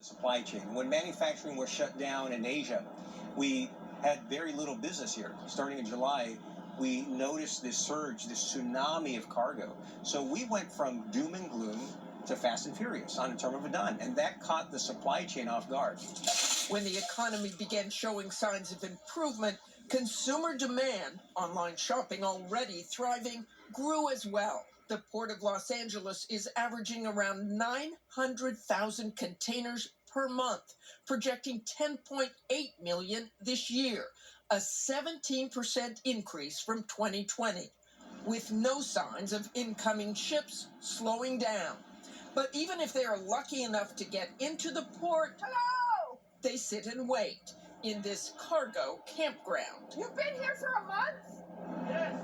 Supply chain. When manufacturing was shut down in Asia, we had very little business here. Starting in July, we noticed this surge, this tsunami of cargo. So we went from doom and gloom to fast and furious on a term of a dime, and that caught the supply chain off guard. When the economy began showing signs of improvement, consumer demand, online shopping already thriving, grew as well. The Port of Los Angeles is averaging around 900,000 containers per month, projecting 10.8 million this year, a 17% increase from 2020, with no signs of incoming ships slowing down. But even if they are lucky enough to get into the port, they sit and wait in this cargo campground. You've been here for a month? Yes.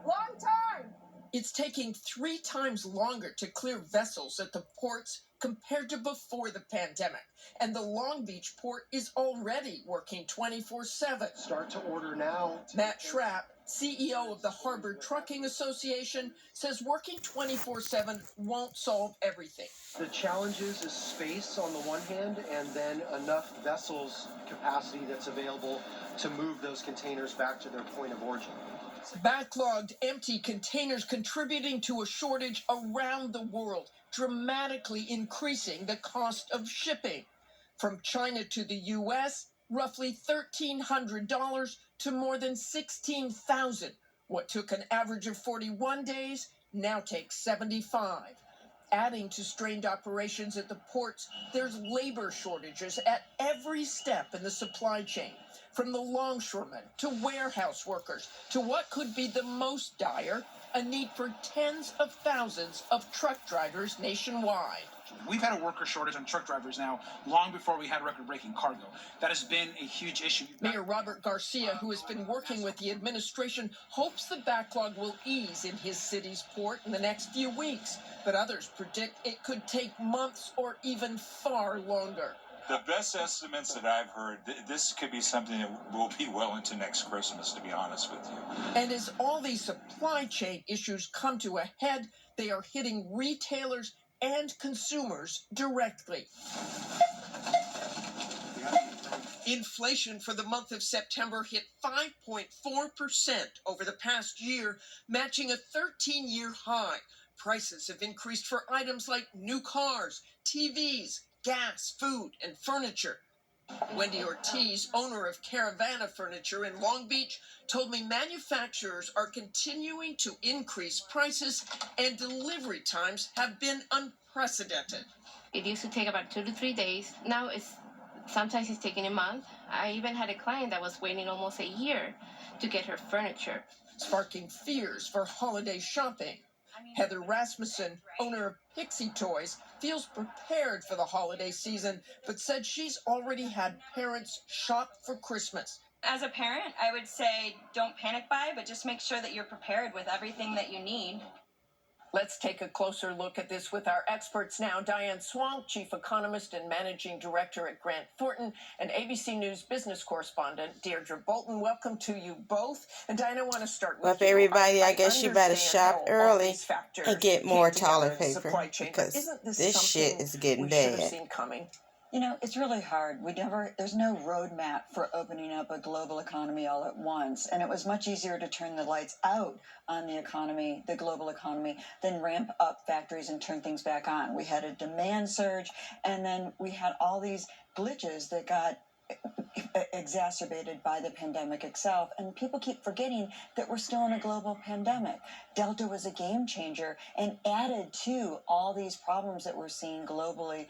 Long time. It's taking 3 times longer to clear vessels at the ports compared to before the pandemic. And the Long Beach port is already working 24/7. Start to order now. Matt Schrapp, CEO of the Harbor Trucking Association, says working 24/7 won't solve everything. The challenges is space on the one hand, and then enough vessels capacity that's available to move those containers back to their point of origin. Backlogged empty containers contributing to a shortage around the world, dramatically increasing the cost of shipping. From China to the U.S., roughly $1,300 to more than $16,000. What took an average of 41 days now takes 75. Adding to strained operations at the ports, there's labor shortages at every step in the supply chain, from the longshoremen to warehouse workers to what could be the most dire, a need for tens of thousands of truck drivers nationwide. We've had a worker shortage on truck drivers now long before we had record-breaking cargo. That has been a huge issue. Mayor Robert Garcia, who has been working with the administration, hopes the backlog will ease in his city's port in the next few weeks. But others predict it could take months or even far longer. The best estimates that I've heard, this could be something that will be well into next Christmas, to be honest with you. And as all these supply chain issues come to a head, they are hitting retailers and consumers directly. Inflation for the month of September hit 5.4% over the past year, matching a 13-year high. Prices have increased for items like new cars, TVs, gas, food, and furniture. Wendy Ortiz, owner of Caravana Furniture in Long Beach, told me manufacturers are continuing to increase prices and delivery times have been unprecedented. It used to take about 2 to 3 days. Now sometimes it's taking a month. I even had a client that was waiting almost a year to get her furniture. Sparking fears for holiday shopping. Heather Rasmussen, owner of Pixie Toys, feels prepared for the holiday season, but said she's already had parents shop for Christmas. As a parent, I would say don't panic buy, but just make sure that you're prepared with everything that you need. Let's take a closer look at this with our experts now. Diane Swamp, chief economist and managing director at Grant Thornton, and ABC News business correspondent Deirdre Bolton. Welcome to you both. And Diane, I want to start with well, you. Everybody, I guess you better shop early and get more toilet paper because this shit is getting bad. You know, it's really hard. There's no roadmap for opening up a global economy all at once. And it was much easier to turn the lights out on the economy, the global economy, than ramp up factories and turn things back on. We had a demand surge, and then we had all these glitches that got exacerbated by the pandemic itself. And people keep forgetting that we're still in a global pandemic. Delta was a game changer and added to all these problems that we're seeing globally.